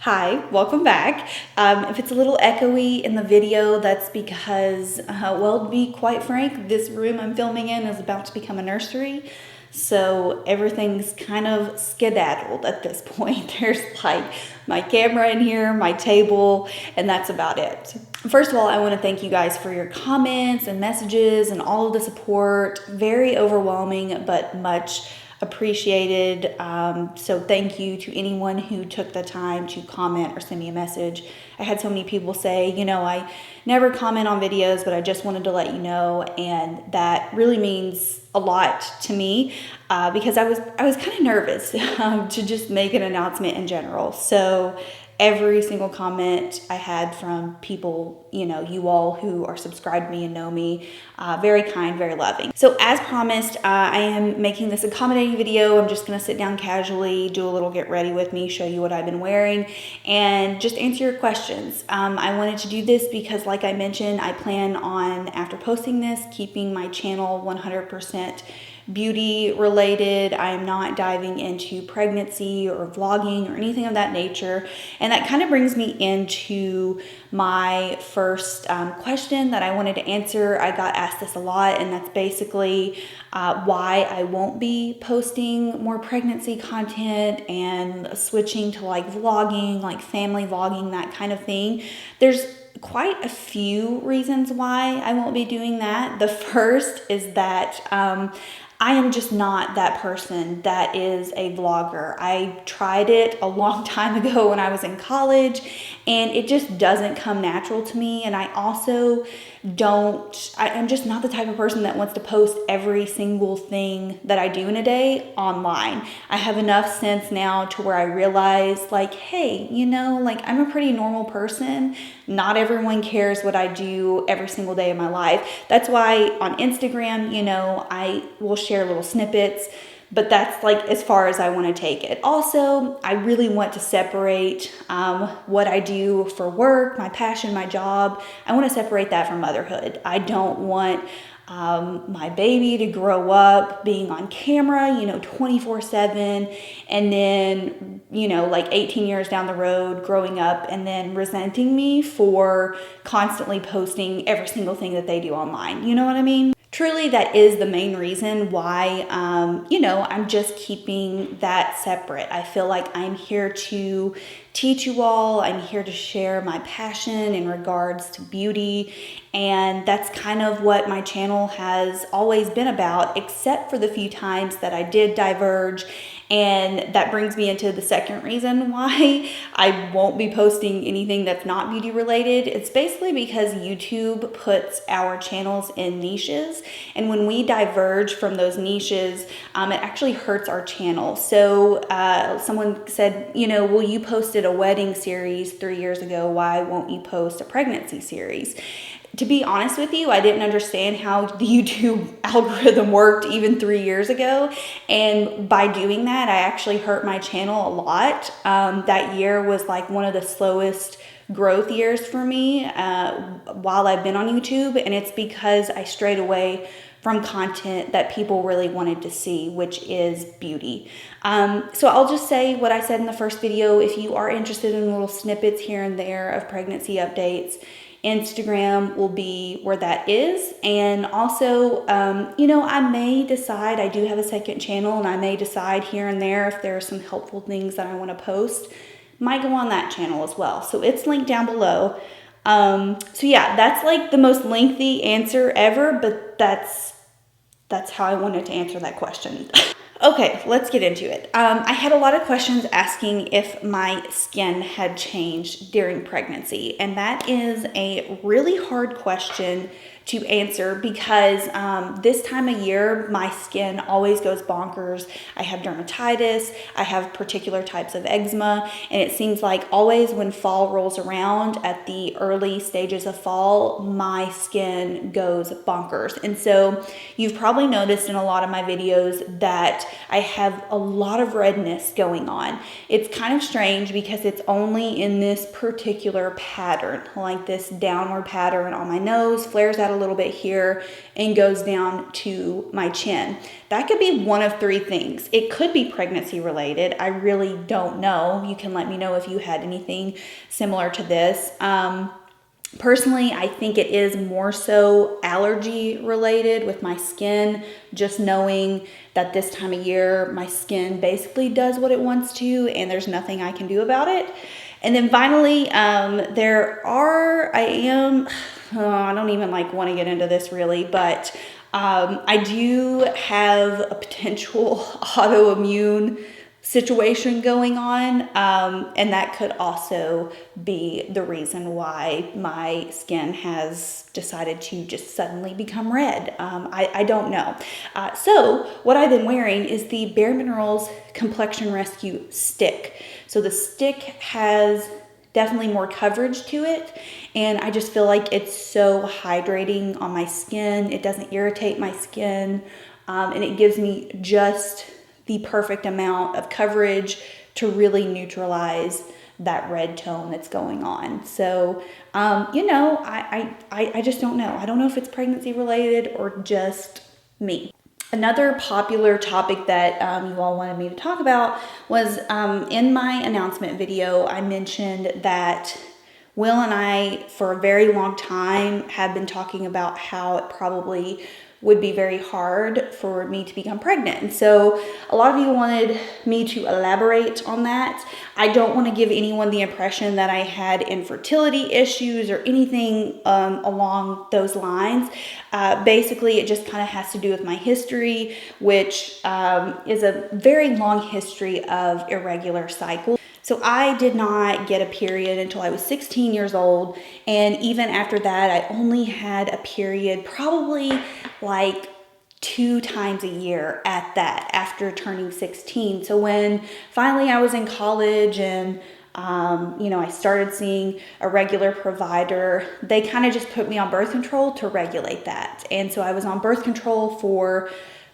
Hi, welcome back. If it's a little echoey in the video, that's because, well, to be quite frank, this room I'm filming in is about to become a nursery. So everything's kind of skedaddled at this point. There's like my camera in here, my table, and that's about it. First of all, I want to thank you guys for your comments and messages and all of the support. Very overwhelming, but much appreciated. So thank you to anyone who took the time to comment or send me a message. I had so many people say, I never comment on videos, but I just wanted to let you know, and that really means a lot to me because I was kind of nervous to just make an announcement in general. So every single comment I had from people, you all who are subscribed to me and know me, very kind, very loving. So as promised, I am making this accommodating video. I'm just gonna sit down casually, do a little get ready with me, show you what I've been wearing, and just answer your questions. I wanted to do this because, like I mentioned, I plan on, after posting this, keeping my channel 100% beauty related. I'm not diving into pregnancy or vlogging or anything of that nature. And that kind of brings me into my first question that I wanted to answer. I got asked this a lot, and that's basically why I won't be posting more pregnancy content and switching to like vlogging, like family vlogging, that kind of thing. There's quite a few reasons why I won't be doing that. The first is that I am just not that person that is a vlogger. I tried it a long time ago when I was in college, and it just doesn't come natural to me. And I also I'm just not the type of person that wants to post every single thing that I do in a day online. I have enough sense now to where I realize, like, hey, I'm a pretty normal person. Not everyone cares what I do every single day of my life. That's why on Instagram, I will share little snippets, but that's like as far as I want to take it. Also, I really want to separate what I do for work, my passion, my job. I want to separate that from motherhood. I don't want my baby to grow up being on camera, 24/7, and then, like 18 years down the road growing up and then resenting me for constantly posting every single thing that they do online. You know what I mean? Truly, that is the main reason why, I'm just keeping that separate. I feel like I'm here to teach you all. I'm here to share my passion in regards to beauty. And that's kind of what my channel has always been about, except for the few times that I did diverge. And that brings me into the second reason why I won't be posting anything that's not beauty related. It's basically because YouTube puts our channels in niches. And when we diverge from those niches, it actually hurts our channel. So someone said, well, you posted a wedding series 3 years ago. Why won't you post a pregnancy series? To be honest with you, I didn't understand how the YouTube algorithm worked even 3 years ago. And by doing that, I actually hurt my channel a lot. That year was like one of the slowest growth years for me while I've been on YouTube. And it's because I strayed away from content that people really wanted to see, which is beauty. So I'll just say what I said in the first video. If you are interested in little snippets here and there of pregnancy updates, Instagram will be where that is. And also, I may decide, I do have a second channel, and I may decide here and there if there are some helpful things that I want to post, might go on that channel as well. So it's linked down below. So yeah, that's like the most lengthy answer ever, but that's how I wanted to answer that question. Okay, let's get into it. I had a lot of questions asking if my skin had changed during pregnancy, and that is a really hard question to answer because this time of year, my skin always goes bonkers. I have dermatitis, I have particular types of eczema, and it seems like always when fall rolls around at the early stages of fall, my skin goes bonkers. And so you've probably noticed in a lot of my videos that I have a lot of redness going on. It's kind of strange because it's only in this particular pattern, like this downward pattern on my nose, flares out a a little bit here and goes down to my chin. That could be one of three things. It could be pregnancy related. I really don't know. You can let me know if you had anything similar to this. Personally, I think it is more so allergy related with my skin, just knowing that this time of year, my skin basically does what it wants to and there's nothing I can do about it. And then finally, I don't even want to get into this really, but I do have a potential autoimmune situation going on, and that could also be the reason why my skin has decided to just suddenly become red. I don't know. So what I've been wearing is the bareMinerals Complexion Rescue stick. So the stick has definitely more coverage to it, and I just feel like it's so hydrating on my skin. It doesn't irritate my skin, and it gives me just the perfect amount of coverage to really neutralize that red tone that's going on. So, I just don't know. I don't know if it's pregnancy related or just me. Another popular topic that you all wanted me to talk about was in my announcement video, I mentioned that Will and I, for a very long time, have been talking about how it probably would be very hard for me to become pregnant. And so a lot of you wanted me to elaborate on that. I don't want to give anyone the impression that I had infertility issues or anything along those lines. Basically, it just kind of has to do with my history, which is a very long history of irregular cycles. So I did not get a period until I was 16 years old. And even after that, I only had a period probably 2 times a year at that after turning 16. So when finally I was in college and I started seeing a regular provider, they kind of just put me on birth control to regulate that. And so I was on birth control for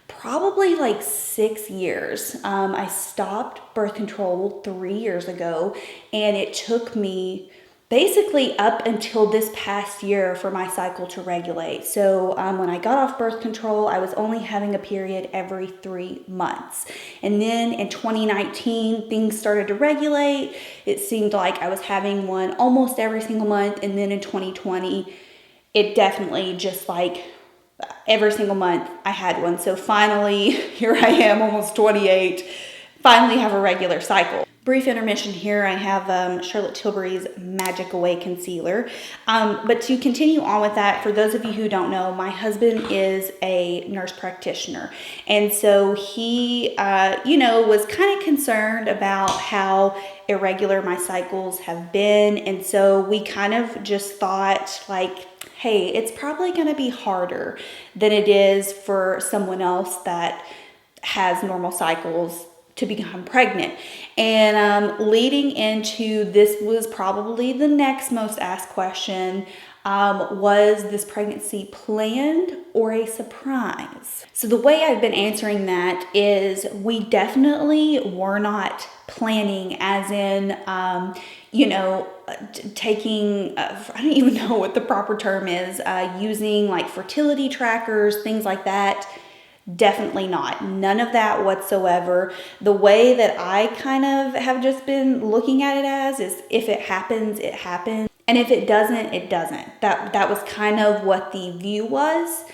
probably 6 years. I stopped birth control 3 years ago, and it took me basically up until this past year for my cycle to regulate. So when I got off birth control, I was only having a period every 3 months. And then in 2019, things started to regulate. It seemed like I was having one almost every single month. And then in 2020, it definitely just every single month I had one. So finally, here I am, almost 28, finally have a regular cycle. Brief intermission here, I have Charlotte Tilbury's Magic Away Concealer. But to continue on with that, for those of you who don't know, my husband is a nurse practitioner. And so he, was kind of concerned about how irregular my cycles have been. And so we kind of just thought hey, it's probably going to be harder than it is for someone else that has normal cycles to become pregnant. And leading into this was probably the next most asked question, was this pregnancy planned or a surprise? So the way I've been answering that is we definitely were not planning, as in, taking, I don't even know what the proper term is, using fertility trackers, things like that. Definitely not. None of that whatsoever. The way that I kind of have just been looking at it as is if it happens, it happens. And if it doesn't, it doesn't. That was kind of what the view was.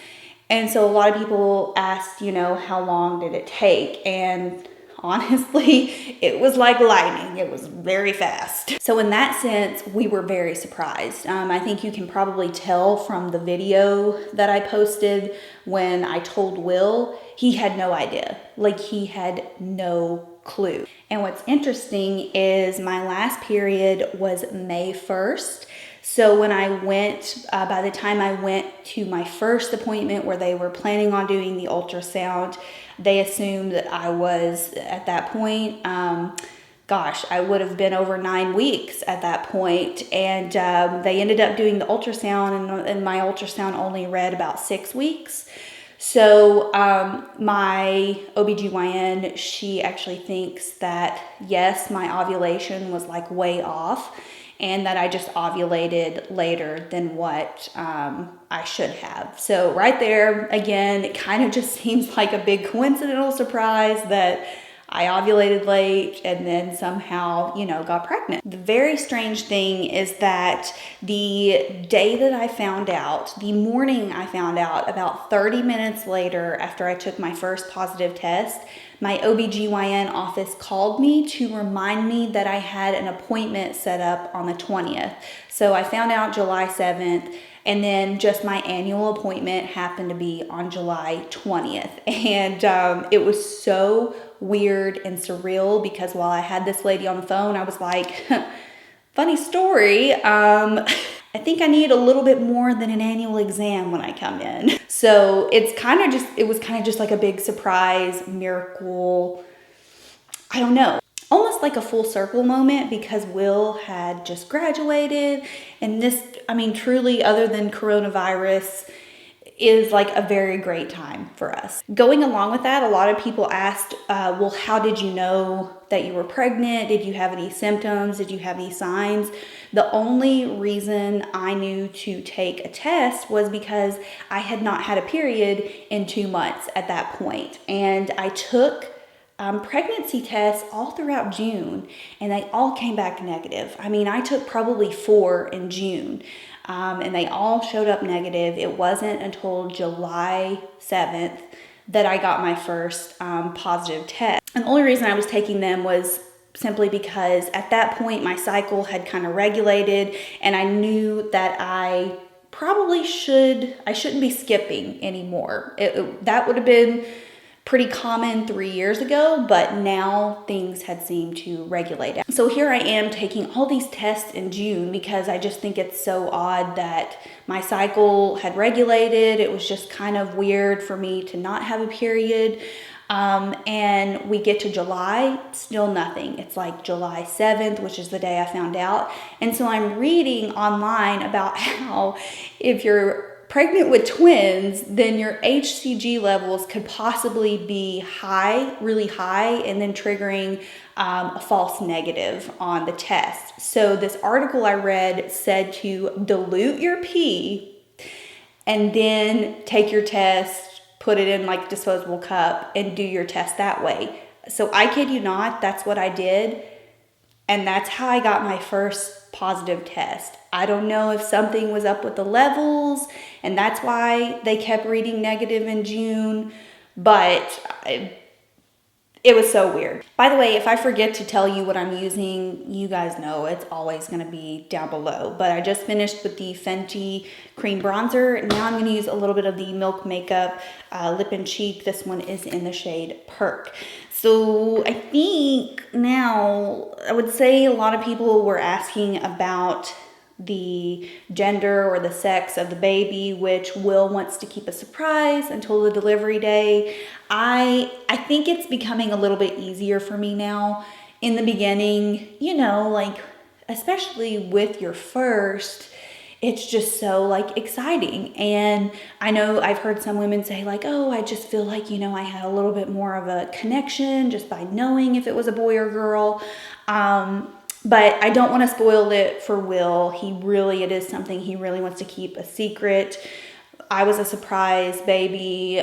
And so a lot of people asked, how long did it take? And honestly, it was like lightning. It was very fast. So in that sense, we were very surprised. I think you can probably tell from the video that I posted when I told Will, he had no idea. He had no clue. And what's interesting is my last period was May 1st. So when I went, by the time I went to my first appointment where they were planning on doing the ultrasound, they assumed that I was at that point, I would have been over 9 weeks at that point. And they ended up doing the ultrasound, and my ultrasound only read about 6 weeks. So my OBGYN, she actually thinks that, yes, my ovulation was like way off and that I just ovulated later than what I should have. So right there, again, it kind of just seems like a big coincidental surprise that I ovulated late and then somehow, got pregnant. The very strange thing is that the day that I found out, the morning I found out, about 30 minutes later after I took my first positive test, my OBGYN office called me to remind me that I had an appointment set up on the 20th. So I found out July 7th. And then just my annual appointment happened to be on July 20th. And it was so weird and surreal because while I had this lady on the phone, I was like, funny story. I think I need a little bit more than an annual exam when I come in. So it was kind of just like a big surprise, miracle. I don't know. Almost like a full circle moment because Will had just graduated, and this, truly, other than coronavirus, is like a very great time for us. Going along with that, a lot of people asked, well, how did you know that you were pregnant? Did you have any symptoms? Did you have any signs? The only reason I knew to take a test was because I had not had a period in 2 months at that point. And I took pregnancy tests all throughout June, and they all came back negative. I took probably 4 in June, and they all showed up negative. It wasn't until July 7th that I got my first positive test. And the only reason I was taking them was simply because at that point my cycle had kind of regulated, and I knew that I shouldn't be skipping anymore. That would have been pretty common 3 years ago, but now things had seemed to regulate out. So here I am taking all these tests in June because I just think it's so odd that my cycle had regulated. It was just kind of weird for me to not have a period. And we get to July, still nothing. It's like July 7th, which is the day I found out. And so I'm reading online about how if you're pregnant with twins, then your HCG levels could possibly be high, really high, and then triggering a false negative on the test. So this article I read said to dilute your pee and then take your test, put it in like a disposable cup, and do your test that way. So I kid you not, that's what I did. And that's how I got my first positive test. I don't know if something was up with the levels, and that's why they kept reading negative in June, but it was so weird. By the way, if I forget to tell you what I'm using, you guys know it's always going to be down below. But I just finished with the Fenty cream bronzer. Now I'm going to use a little bit of the Milk Makeup Lip and Cheek. This one is in the shade Perk. So I think now, I would say a lot of people were asking about the gender or the sex of the baby, which Will wants to keep a surprise until the delivery day. I think it's becoming a little bit easier for me now. In the beginning, like especially with your first, it's just so like exciting. And I know I've heard some women say like, oh, I just feel like, I had a little bit more of a connection just by knowing if it was a boy or girl. But I don't want to spoil it for Will. It is something he really wants to keep a secret. I was a surprise baby,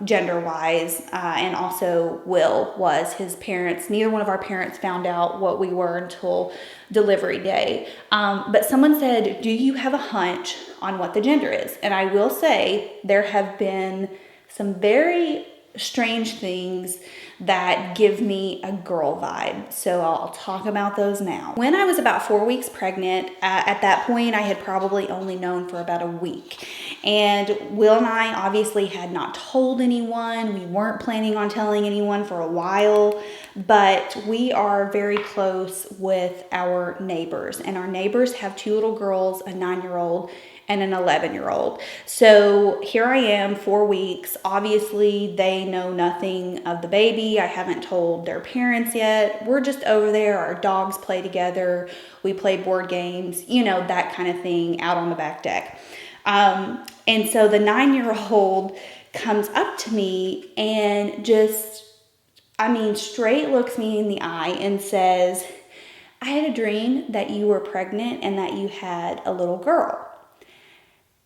gender-wise, and also Will was. His parents. Neither one of our parents found out what we were until delivery day. But someone said, do you have a hunch on what the gender is? And I will say there have been some very strange things that give me a girl vibe. So I'll talk about those now. When I was about 4 weeks pregnant, at that point I had probably only known for about a week. And Will and I obviously had not told anyone. We weren't planning on telling anyone for a while, but we are very close with our neighbors. And our neighbors have 2 little girls, a 9-year-old and an 11-year-old. So here I am, 4 weeks. Obviously, they know nothing of the baby. I haven't told their parents yet. We're just over there. Our dogs play together. We play board games, that kind of thing out on the back deck. And so the 9-year-old comes up to me and just, straight looks me in the eye and says, I had a dream that you were pregnant and that you had a little girl.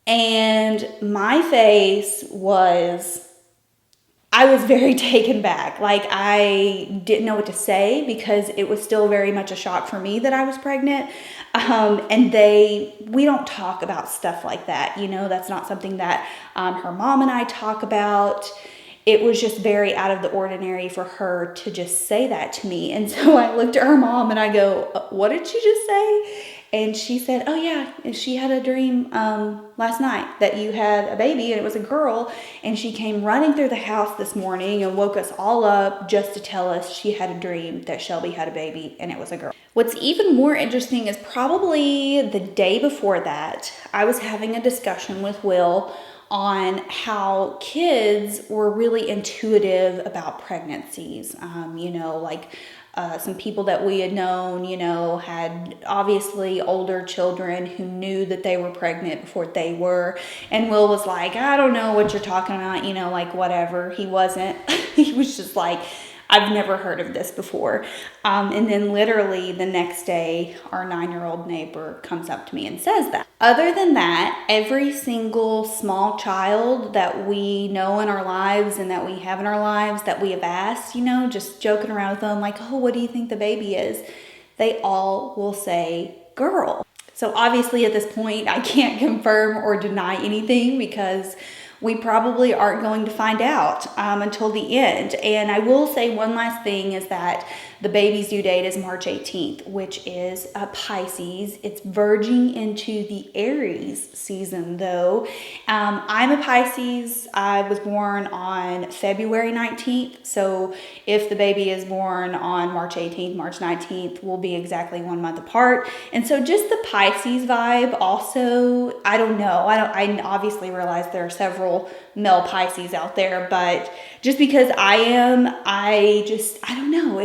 And my face was, I was very taken back. Like, I didn't know what to say because it was still very much a shock for me that I was pregnant. And we don't talk about stuff like that. That's not something that her mom and I talk about. It was just very out of the ordinary for her to just say that to me. And so I looked at her mom and I go, what did she just say? And she said, oh yeah, she had a dream last night that you had a baby and it was a girl. And she came running through the house this morning and woke us all up just to tell us she had a dream that Shelby had a baby and it was a girl. What's even more interesting is probably the day before that, I was having a discussion with Will on how kids were really intuitive about pregnancies. Some people that we had known, had obviously older children who knew that they were pregnant before they were. And Will was like, I don't know what you're talking about, whatever. He wasn't. He was just like, I've never heard of this before. And then literally the next day, our 9-year-old neighbor comes up to me and says that. Other than that, every single small child that we know in our lives and that we have in our lives that we have asked, just joking around with them like, oh, what do you think the baby is? They all will say girl. So obviously at this point, I can't confirm or deny anything because we probably aren't going to find out until the end. And I will say one last thing is that the baby's due date is March 18th, which is a Pisces. It's verging into the Aries season though. I'm a Pisces. I was born on February 19th. So if the baby is born on March 18th, March 19th, we'll be exactly 1 month apart. And so just the Pisces vibe also, I don't know. I obviously realize there are several male Pisces out there, but just because I don't know.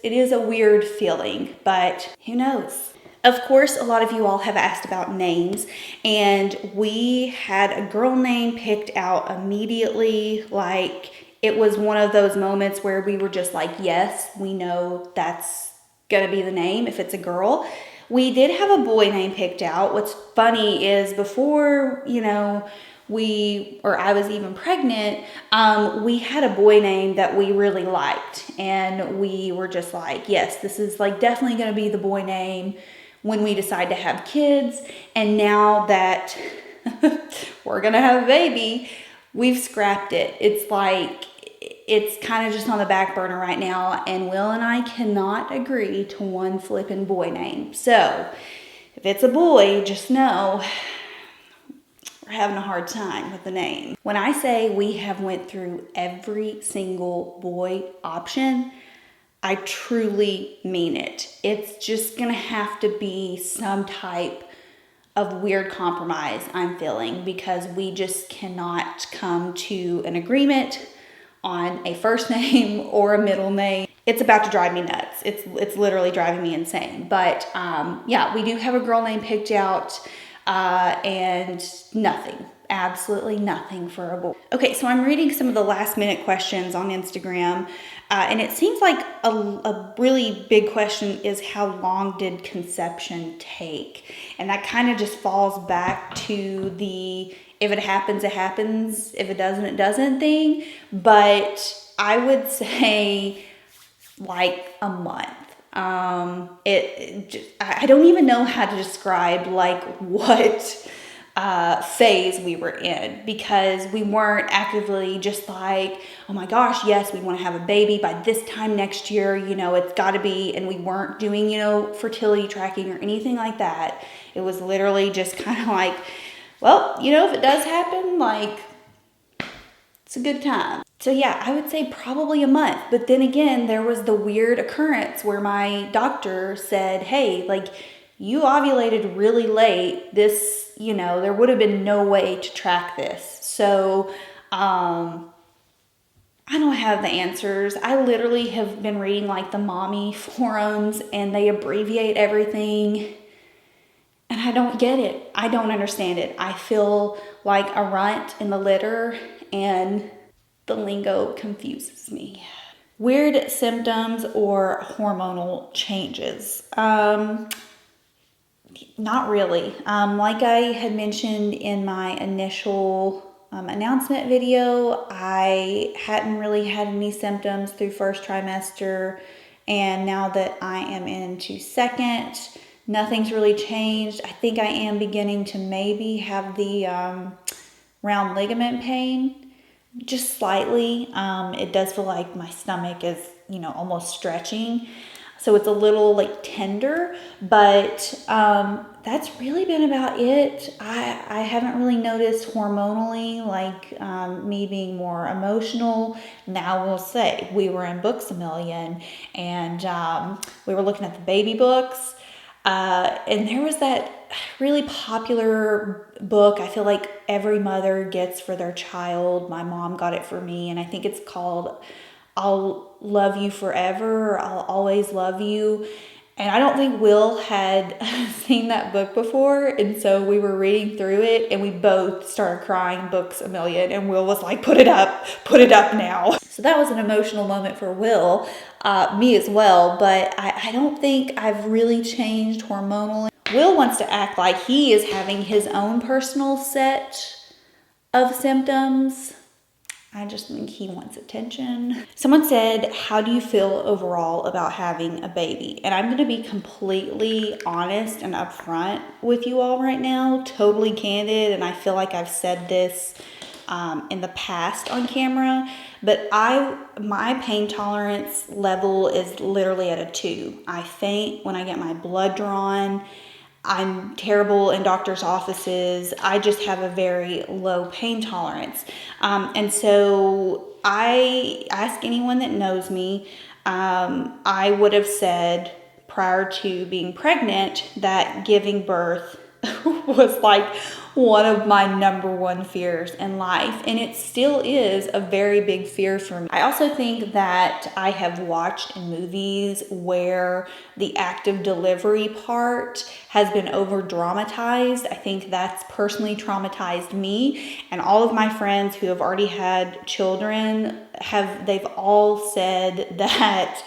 It is a weird feeling, but who knows? Of course, a lot of you all have asked about names, and we had a girl name picked out immediately. Like, it was one of those moments where we were just like, yes, we know that's gonna be the name if it's a girl. We did have a boy name picked out. What's funny is before, I was even pregnant, we had a boy name that we really liked. And we were just like, yes, this is like definitely going to be the boy name when we decide to have kids. And now that we're going to have a baby, we've scrapped it. It's like, it's kind of just on the back burner right now. And Will and I cannot agree to one flippin' boy name. So if it's a boy, just know we're having a hard time with the name. When I say we have went through every single boy option, I truly mean it. It's just gonna have to be some type of weird compromise I'm feeling because we just cannot come to an agreement on a first name or a middle name. It's about to drive me nuts. It's literally driving me insane. But yeah, we do have a girl name picked out. And nothing, absolutely nothing for a boy. Okay, so I'm reading some of the last minute questions on Instagram, and it seems like a really big question is how long did conception take? And that kind of just falls back to the if it happens, it happens, if it doesn't, it doesn't thing. But I would say like a month. I don't even know how to describe like what phase we were in because we weren't actively just like, oh my gosh, yes, we want to have a baby by this time next year, it's got to be, and we weren't doing, fertility tracking or anything like that. It was literally just kind of like, well, if it does happen, like, it's a good time. So yeah, I would say probably a month. But then again, there was the weird occurrence where my doctor said, hey, like you ovulated really late. This, there would have been no way to track this. So, I don't have the answers. I literally have been reading like the mommy forums and they abbreviate everything. And I don't get it. I don't understand it. I feel like a runt in the litter and the lingo confuses me. Weird symptoms or hormonal changes. Not really. Like I had mentioned in my initial announcement video, I hadn't really had any symptoms through first trimester, and now that I am into second, nothing's really changed. I think I am beginning to maybe have the round ligament pain, just slightly. It does feel like my stomach is, almost stretching. So it's a little like tender, but that's really been about it. I haven't really noticed hormonally, like me being more emotional. Now we'll say we were in Books A Million, and we were looking at the baby books, and there was that really popular book I feel like every mother gets for their child. My mom got it for me, and I think it's called I'll Love You Forever, or I'll Always Love You. And I don't think Will had seen that book before. And so we were reading through it and we both started crying Books A Million. And Will was like, put it up now. So that was an emotional moment for Will, me as well. But I don't think I've really changed hormonally. Will wants to act like he is having his own personal set of symptoms. I just think he wants attention. Someone said, how do you feel overall about having a baby? And I'm going to be completely honest and upfront with you all right now, totally candid. And I feel like I've said this in the past on camera, but my pain tolerance level is literally at a 2. I faint when I get my blood drawn. I'm terrible in doctor's offices. I just have a very low pain tolerance. And so I ask anyone that knows me, I would have said prior to being pregnant that giving birth was like one of my number one fears in life. And it still is a very big fear for me. I also think that I have watched in movies where the active delivery part has been over dramatized. I think that's personally traumatized me. And all of my friends who have already had children they've all said that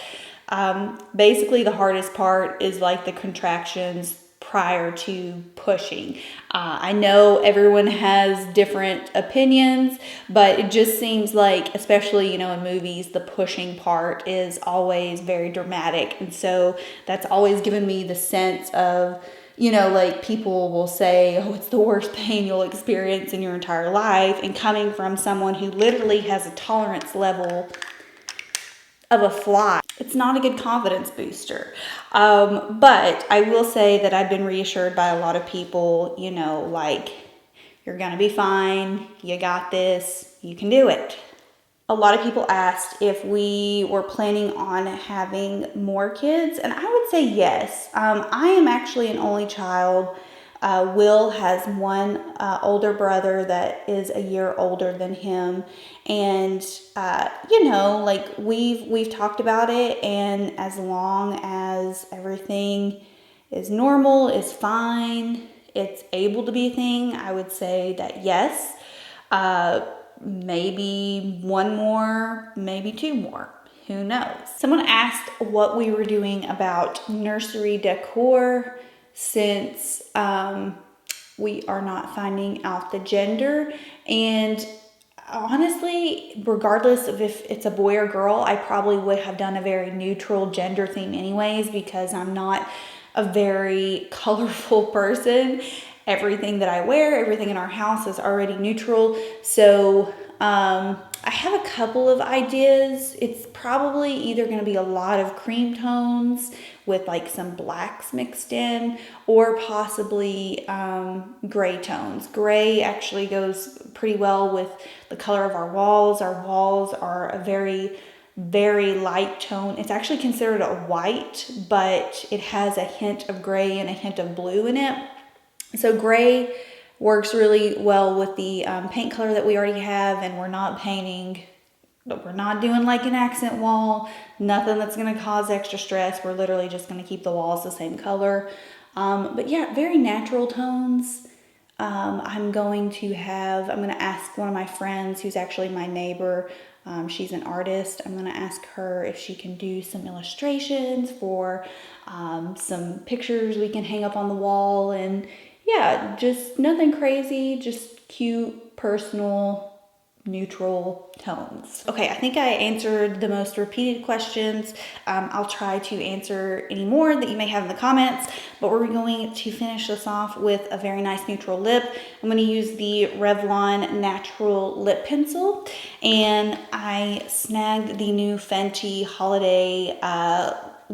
basically the hardest part is like the contractions prior to pushing. I know everyone has different opinions, but it just seems like, especially, in movies, the pushing part is always very dramatic. And so that's always given me the sense of, like people will say, oh, it's the worst pain you'll experience in your entire life. And coming from someone who literally has a tolerance level of a fly, it's not a good confidence booster. But I will say that I've been reassured by a lot of people, like, you're gonna be fine, you got this, you can do it. A lot of people asked if we were planning on having more kids, and I would say yes. I am actually an only child. Will has one older brother that is a year older than him, and like we've talked about it, and as long as everything is normal, is fine, it's able to be a thing, I would say that yes. Maybe one more, maybe 2 more. Who knows? Someone asked what we were doing about nursery decor since we are not finding out the gender. And honestly, regardless of if it's a boy or girl, I probably would have done a very neutral gender theme anyways, because I'm not a very colorful person. Everything that I wear, everything in our house is already neutral. So I have a couple of ideas. It's probably either going to be a lot of cream tones with like some blacks mixed in, or possibly gray tones. Gray actually goes pretty well with the color of our walls. Our walls are a very, very light tone. It's actually considered a white, but it has a hint of gray and a hint of blue in it. So gray works really well with the paint color that we already have, and we're not painting, but we're not doing like an accent wall, nothing that's going to cause extra stress. We're literally just going to keep the walls the same color. But yeah, very natural tones. I'm going to ask one of my friends who's actually my neighbor. She's an artist. I'm going to ask her if she can do some illustrations for some pictures we can hang up on the wall. And yeah, just nothing crazy, just cute, personal, neutral tones. Okay, I think I answered the most repeated questions. I'll try to answer any more that you may have in the comments, but we're going to finish this off with a very nice neutral lip. I'm going to use the Revlon Natural Lip Pencil, and I snagged the new Fenty Holiday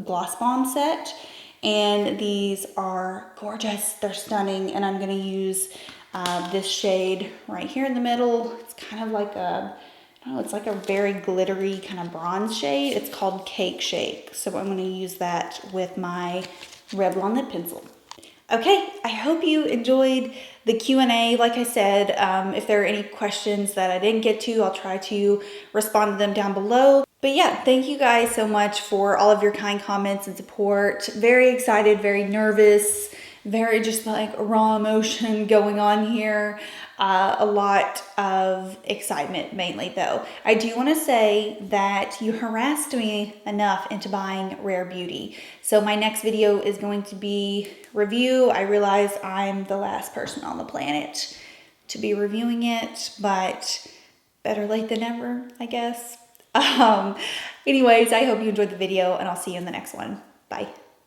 Gloss Bomb set, and these are gorgeous. They're stunning, and I'm going to use this shade right here in the middle. It's kind of like it's like a very glittery kind of bronze shade. It's called Cake Shake. So I'm going to use that with my Revlon lip pencil. Okay, I hope you enjoyed the Q&A. Like I said, if there are any questions that I didn't get to, I'll try to respond to them down below. But yeah, thank you guys so much for all of your kind comments and support. Very excited, very nervous, very just like raw emotion going on here. A lot of excitement mainly though. I do want to say that you harassed me enough into buying Rare Beauty. So my next video is going to be review. I realize I'm the last person on the planet to be reviewing it, but better late than never, I guess. Anyways, I hope you enjoyed the video, and I'll see you in the next one. Bye.